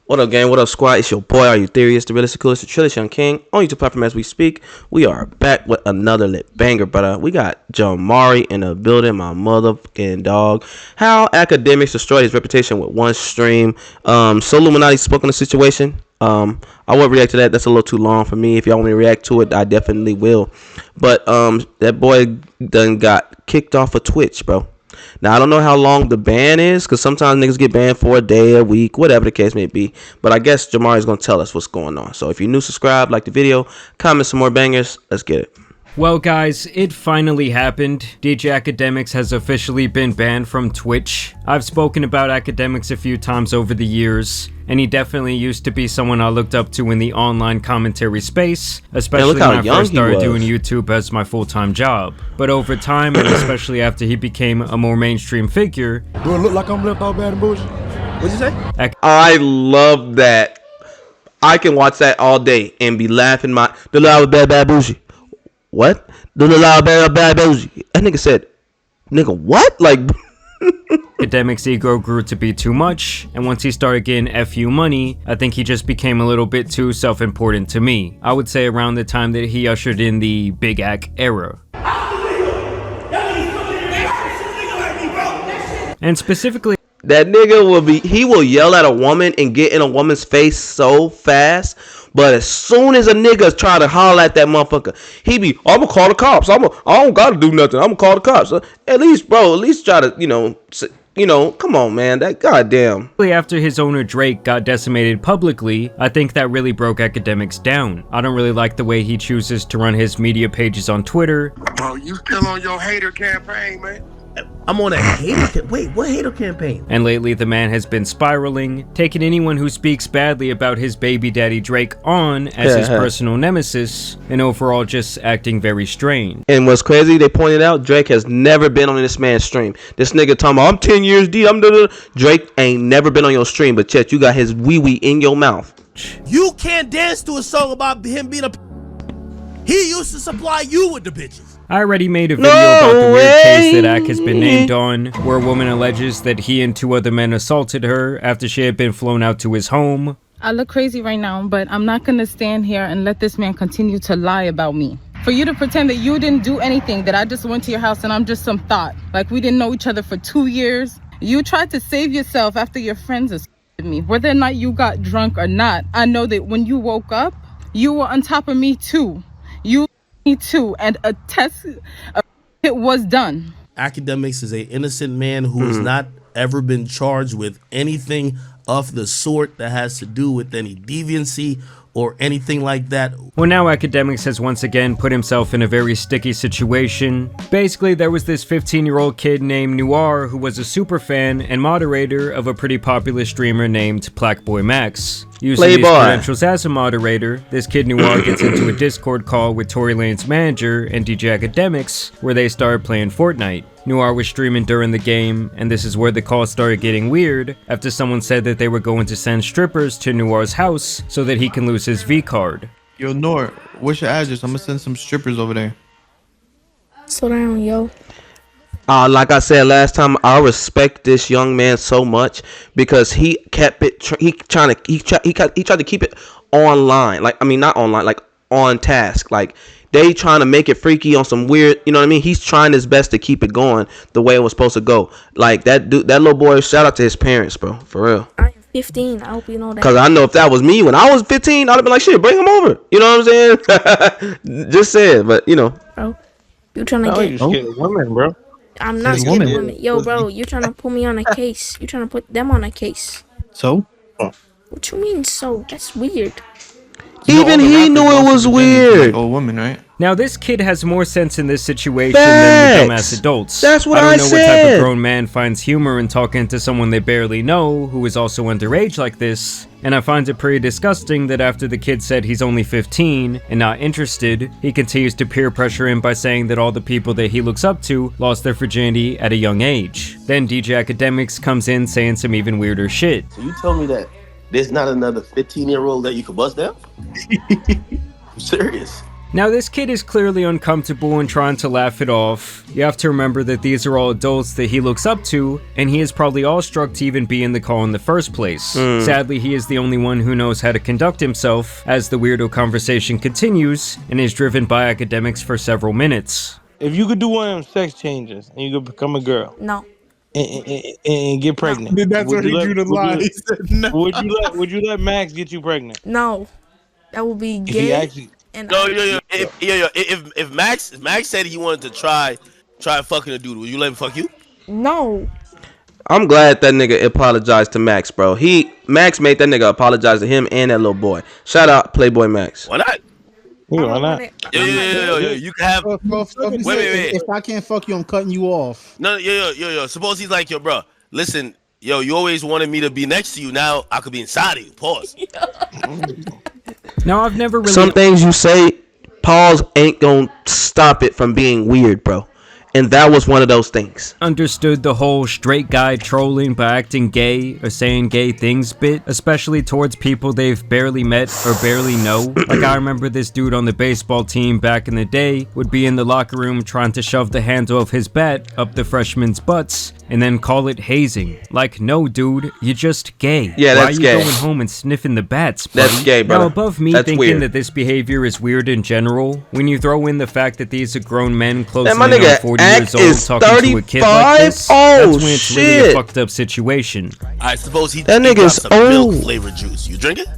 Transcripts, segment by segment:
What up, gang? What up, squad? It's your boy, AreYouTherious, the realest, the coolest, the trillest young king on YouTube platform as we speak. We are back with another lit banger, brother. We got Jamari in the building, my motherfucking dog. How Akademiks destroyed his reputation with one stream. So Illuminati spoke on the situation. I won't react to that. That's a little too long for me. If y'all want me to react to it, I definitely will. But that boy done got kicked off of Twitch, bro. Now, I don't know how long the ban is, because sometimes niggas get banned for a day, a week, whatever the case may be. But I guess Jamari's going to tell us what's going on. So if you're new, subscribe, like the video, comment some more bangers. Let's get it. Well guys, it finally happened. DJ Akademiks has officially been banned from Twitch. I've spoken about Akademiks a few times over the years, and he definitely used to be someone I looked up to in the online commentary space, especially when I first started doing YouTube as my full-time job. But over time, and especially after he became a more mainstream figure... Do it look like I'm left all bad and bullshit? What'd you say? I love that. I can watch that all day and be laughing my... The loud bad bougie. What? The loud bad bougie. That nigga said, nigga, what? Like... Akademiks' ego grew to be too much, and once he started getting FU money, I think he just became a little bit too self-important to me. I would say around the time that he ushered in the Big Ak era. And specifically, that nigga will yell at a woman and get in a woman's face so fast, but as soon as a nigga try to holler at that motherfucker, he be, I'm gonna call the cops. I don't gotta do nothing. I'm gonna call the cops. At least try to, come on, man. That goddamn. After his owner Drake got decimated publicly, I think that really broke Akademiks down. I don't really like the way he chooses to run his media pages on Twitter. Bro, you still on your hater campaign, man? I'm on a hater wait, what hater campaign? And lately the man has been spiraling, taking anyone who speaks badly about his baby daddy Drake on as his personal nemesis, and overall just acting very strange. And what's crazy, they pointed out Drake has never been on this man's stream. This nigga talking about, I'm 10 years deep, Drake ain't never been on your stream, but yet you got his wee-wee in your mouth. You can't dance to a song about him being a... He used to supply you with the bitches. I already made a video about the weird case that Ak has been named on, where a woman alleges that he and two other men assaulted her after she had been flown out to his home. I look crazy right now, but I'm not gonna stand here and let this man continue to lie about me. For you to pretend that you didn't do anything, that I just went to your house and I'm just some thought, like we didn't know each other for 2 years. You tried to save yourself after your friends assaulted me. Whether or not you got drunk or not, I know that when you woke up, you were on top of me too. Me too, and a test, it was done. Akademiks is an innocent man who has not ever been charged with anything of the sort that has to do with any deviancy or anything like that. Well, now Akademiks has once again put himself in a very sticky situation. Basically, there was this 15-year-old kid named Noir who was a super fan and moderator of a pretty popular streamer named Blackboy Max. Using his credentials as a moderator, this kid Noir gets into a Discord call with Tory Lane's manager and DJ Akademiks, where they started playing Fortnite. Noir was streaming during the game, and this is where the call started getting weird after someone said that they were going to send strippers to Noir's house so that he can lose his V-card. Yo, Noir, what's your address? I'm gonna send some strippers over there. Slow down, yo. Like I said last time, I respect this young man so much because he kept it. He tried to keep it online. Like, I mean, not online, like on task. Like, they trying to make it freaky on some weird, you know what I mean? He's trying his best to keep it going the way it was supposed to go. Like, that dude, that little boy, shout out to his parents, bro, for real. I'm 15, I hope you know that. Because I know if that was me when I was 15, I'd have been like, shit, bring him over. You know what I'm saying? Just saying, but, you know. Bro, you trying to get... You scared of women, bro. I'm not scared of women. Yo, bro, you trying to put me on a case. You trying to put them on a case. So? What you mean, so? That's weird. Even he knew it was weird. Old woman, right? Now, this kid has more sense in this situation than the dumbass adults. That's what I don't know what type of grown man finds humor in talking to someone they barely know who is also underage like this, and I find it pretty disgusting that after the kid said he's only 15 and not interested, he continues to peer pressure him by saying that all the people that he looks up to lost their virginity at a young age. Then DJ Akademiks comes in saying some even weirder shit. So you tell me that there's not another 15-year-old that you could bust down? I'm serious. Now, this kid is clearly uncomfortable and trying to laugh it off. You have to remember that these are all adults that he looks up to, and he is probably awestruck to even be in the call in the first place. Sadly, he is the only one who knows how to conduct himself, as the weirdo conversation continues, and is driven by Akademiks for several minutes. If you could do one of them sex changes and you could become a girl. No. And get pregnant. That's where he drew the line. He said no. Would you let Max get you pregnant? No. That would be If he gay. actually, If Max said he wanted to try fucking a dude, would you let him fuck you? No. I'm glad that nigga apologized to Max, bro. Max made that nigga apologize to him and that little boy. Shout out Playboy Max. Why not? why not? Yo, you can have. Wait. If I can't fuck you, I'm cutting you off. No, yo. Suppose he's like, yo, bro. Listen, yo, you always wanted me to be next to you. Now I could be inside of you. Pause. Now, I've never really... Some things you say, pause, ain't gonna stop it from being weird, bro. And that was one of those things. Understood the whole straight guy trolling by acting gay or saying gay things bit, especially towards people they've barely met or barely know. Like, I remember this dude on the baseball team back in the day would be in the locker room trying to shove the handle of his bat up the freshmen's butts and then call it hazing. Like, no, dude, you're just gay. Yeah, that's gay. Why are you going home and sniffing the bats, buddy? That's gay, bro. Now, above me that's thinking weird. that this behavior is weird in general, when you throw in the fact that these are grown men closing my in nigga on 40 Act years old is talking to a kid 35? like this, Oh, that's when it's really a shit. fucked up situation. I suppose he That got nigga's some old. milk flavored juice. You drink it?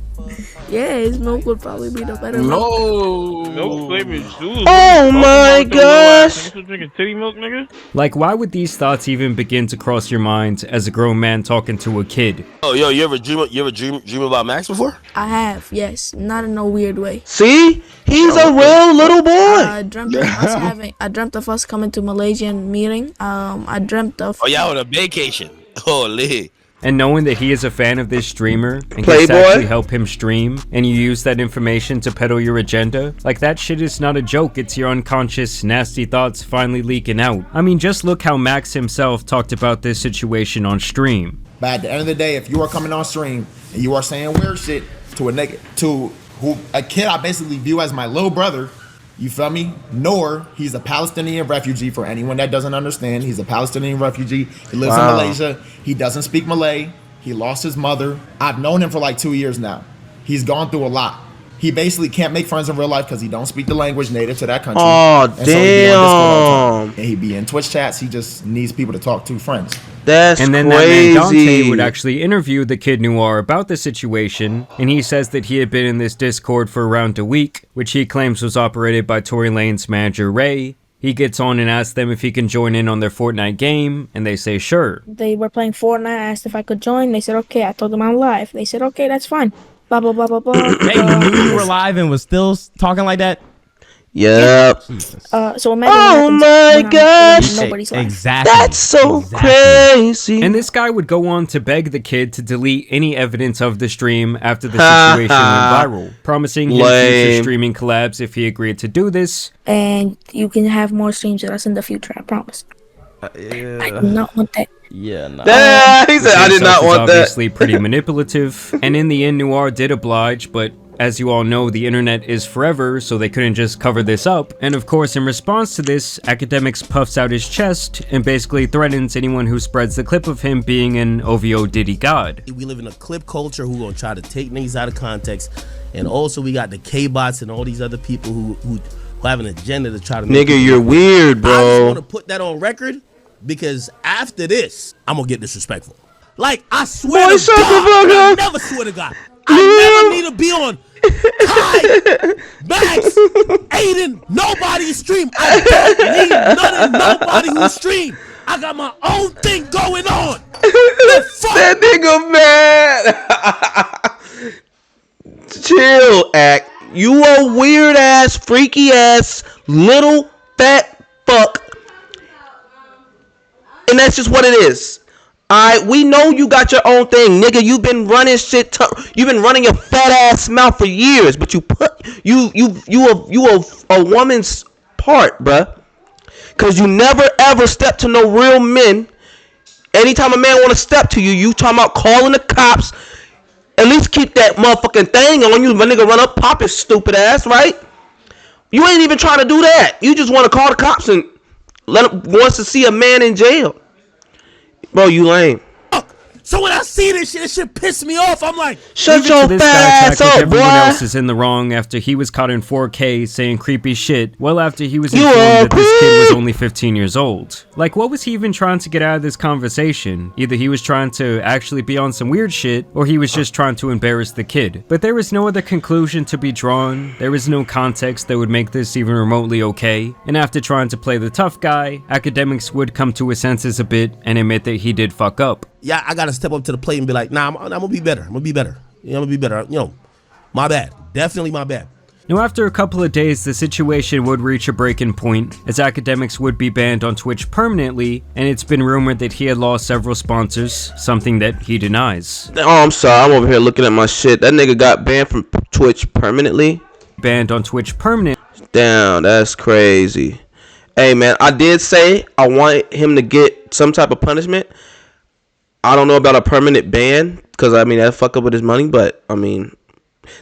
Yeah, his milk would probably be the better milk. No flavored juice. Oh my gosh. You drinking titty milk, nigga? Like, why would these thoughts even begin to cross your mind as a grown man talking to a kid? Oh, yo, you ever dream about Max before? I have, yes. Not in no weird way. See? He's a real little boy. I dreamt of us coming to Malaysian meeting. I dreamt of... Oh, y'all on a vacation. Holy. And knowing that he is a fan of this streamer and gets Playboy? to actually help him stream, and you use that information to peddle your agenda, like, that shit is not a joke. It's your unconscious, nasty thoughts finally leaking out. I mean, just look how Max himself talked about this situation on stream. But at the end of the day, if you are coming on stream and you are saying weird shit to a kid I basically view as my little brother, you feel me? Nor he's a Palestinian refugee. For anyone that doesn't understand, he's a Palestinian refugee. He lives in Malaysia. He doesn't speak Malay. He lost his mother. I've known him for like 2 years now. He's gone through a lot. He basically can't make friends in real life because he don't speak the language native to that country. Oh, and so he be on Discord all the damn. time. And he be in Twitch chats. He just needs people to talk to, friends. That's And then crazy. that man Dante would actually interview the kid Noir about the situation, and he says that he had been in this Discord for around a week, which he claims was operated by Tory Lane's manager Ray. He gets on and asks them if he can join in on their Fortnite game, and they say sure. They were playing Fortnite. I asked if I could join. They said, okay. I told them I'm live. They said, okay, that's fine. Blah, blah, blah, blah, blah. Hey, you knew you were live and was still talking like that? Yep. So imagine Oh my gosh. Nobody's live. Exactly. That's so crazy. And this guy would go on to beg the kid to delete any evidence of the stream after the situation went viral, promising him future Lame. streaming collabs if he agreed to do this. And you can have more streams with us in the future, I promise. I do not want that. Yeah, nah. He said, I did not want that. Obviously pretty manipulative, and in the end, Noir did oblige, but as you all know, the internet is forever, so they couldn't just cover this up. And of course, in response to this, Akademiks puffs out his chest and basically threatens anyone who spreads the clip of him being an OVO Diddy god. We live in a clip culture who gonna try to take niggas out of context, and also we got the K-bots and all these other people who have an agenda to try to make Nigga, you're weird, I just bro. want to put that on record because after this, I'm gonna get disrespectful. Like, I swear Boy, to shut the God, fuck I up. never swear to God. I never need to be on Kai, Max, Aiden, nobody's stream. I don't need none of nobody who stream. I got my own thing going on. The fuck? That nigga mad. Chill, Act. You a weird ass, freaky ass, little fat fuck. And that's just what it is. Alright, we know you got your own thing, nigga. You've been running shit. You've been running your fat ass mouth for years, but you a woman's part, bruh. Cause you never ever step to no real men. Anytime a man want to step to you, you talking about calling the cops. At least keep that motherfucking thing on you. My nigga run up, pop his stupid ass, right? You ain't even trying to do that. You just want to call the cops and wants to see a man in jail. Bro, you lame. So when I see this shit pissed me off. I'm like, shut your fat ass up, everyone boy. else is in the wrong after he was caught in 4K saying creepy shit, well after he was informed that this kid was only 15 years old. Like, what was he even trying to get out of this conversation? Either he was trying to actually be on some weird shit, or he was just trying to embarrass the kid. But there was no other conclusion to be drawn. There was no context that would make this even remotely okay. And after trying to play the tough guy, Akademiks would come to his senses a bit and admit that he did fuck up. Yeah, I gotta step up to the plate and be like, nah, I'm gonna be better. I'm gonna be better. I'm gonna be better. My bad. Definitely my bad. Now, after a couple of days, the situation would reach a breaking point, as Akademiks would be banned on Twitch permanently, and it's been rumored that he had lost several sponsors, something that he denies. Oh, I'm sorry. I'm over here looking at my shit. That nigga got banned from Twitch permanently? Banned on Twitch permanently. Damn, that's crazy. Hey, man, I did say I wanted him to get some type of punishment. I don't know about a permanent ban, because, I mean, that fuck up with his money, but, I mean,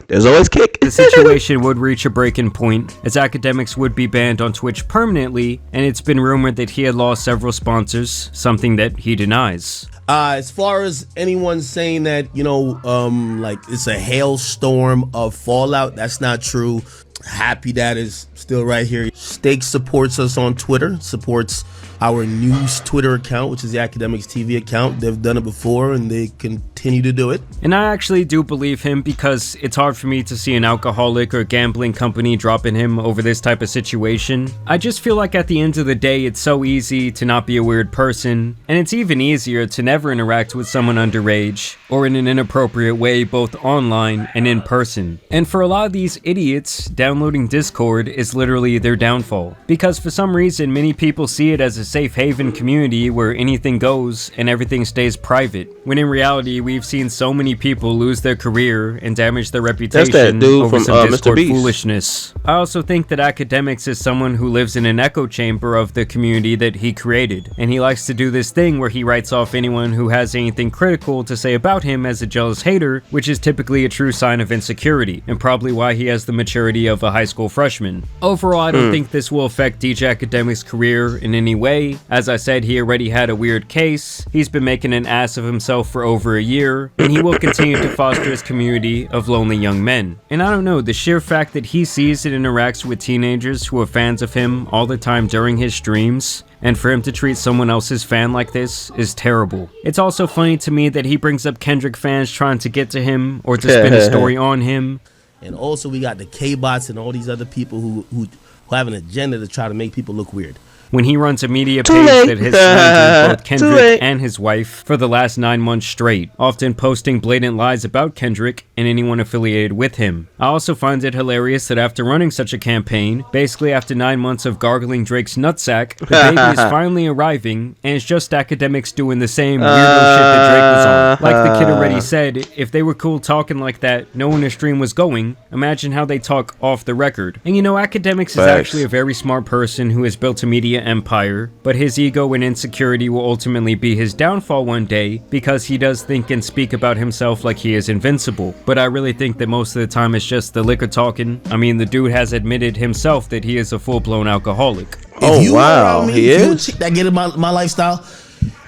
there's always kick. The situation would reach a breaking point, as Akademiks would be banned on Twitch permanently, and it's been rumored that he had lost several sponsors, something that he denies. As far as anyone saying that, like it's a hailstorm of fallout, that's not true. Happy Dad is still right here. Steak supports us on Twitter, supports our news Twitter account, which is the Akademiks TV account. They've done it before and they continue to do it. And I actually do believe him, because it's hard for me to see an alcoholic or gambling company dropping him over this type of situation. I just feel like at the end of the day, it's so easy to not be a weird person, and it's even easier to never interact with someone underage or in an inappropriate way, both online and in person. And for a lot of these idiots, downloading Discord is literally their downfall, because for some reason many people see it as a safe haven community where anything goes and everything stays private, when in reality we've seen so many people lose their career and damage their reputation over some Discord foolishness. I also think that Akademiks is someone who lives in an echo chamber of the community that he created, and he likes to do this thing where he writes off anyone who has anything critical to say about him as a jealous hater, which is typically a true sign of insecurity, and probably why he has the maturity of a high school freshman. Overall, I don't think this will affect DJ Akademiks' career in any way. As I said, he already had a weird case, he's been making an ass of himself for over a year, and he will continue to foster his community of lonely young men. And I don't know, the sheer fact that he sees and interacts with teenagers who are fans of him all the time during his streams, and for him to treat someone else's fan like this is terrible. It's also funny to me that he brings up Kendrick fans trying to get to him or to spin a story on him. And also we got the K-bots and all these other people who have an agenda to try to make people look weird. When he runs a media page that has slandered both Kendrick and his wife for the last 9 months straight, often posting blatant lies about Kendrick and anyone affiliated with him. I also find it hilarious that after running such a campaign, basically after 9 months of gargling Drake's nutsack, the baby is finally arriving, and it's just Akademiks doing the same weirdo shit that Drake was on. Like the kid already said, if they were cool talking like that, knowing their stream was going, imagine how they talk off the record. And Akademiks is actually a very smart person who has built a media empire, but his ego and insecurity will ultimately be his downfall one day, because he does think and speak about himself like he is invincible. But I really think that most of the time it's just the liquor talking. I mean, the dude has admitted himself that he is a full-blown alcoholic. Oh wow, he is? That get in my lifestyle,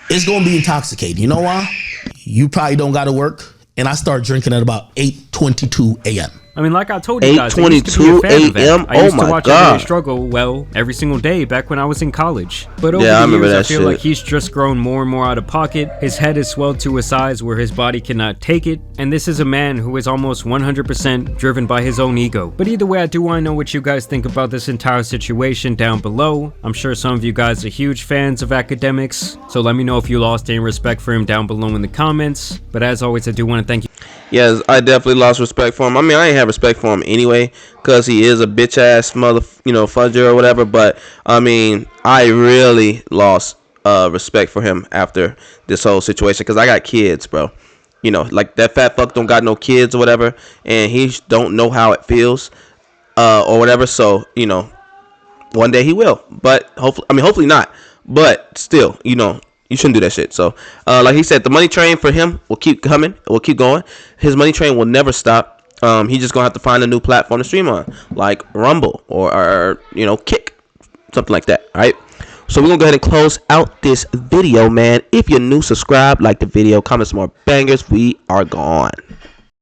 it's gonna be intoxicating. You know why? You probably don't gotta work, and I start drinking at about 8:22 a.m. I mean, like I told you guys, I used to be a fan of that. I used to watch Everyday Struggle, every single day back when I was in college. But over the years, I feel like he's just grown more and more out of pocket. His head is swelled to a size where his body cannot take it. And this is a man who is almost 100% driven by his own ego. But either way, I do want to know what you guys think about this entire situation down below. I'm sure some of you guys are huge fans of Akademiks, so let me know if you lost any respect for him down below in the comments. But as always, I do want to thank you. Yes, I definitely lost respect for him. I mean, I ain't have respect for him anyway, because he is a bitch ass fudger or whatever. But I mean, I really lost respect for him after this whole situation, because I got kids, bro. Like that fat fuck don't got no kids or whatever, and he don't know how it feels or whatever. So one day he will, but hopefully not. But still, you shouldn't do that shit. So, like he said, the money train for him will keep coming. It will keep going. His money train will never stop. He's just gonna have to find a new platform to stream on, like Rumble or Kick, something like that. All right. So we're gonna go ahead and close out this video, man. If you're new, subscribe, like the video, comment some more bangers. We are gone.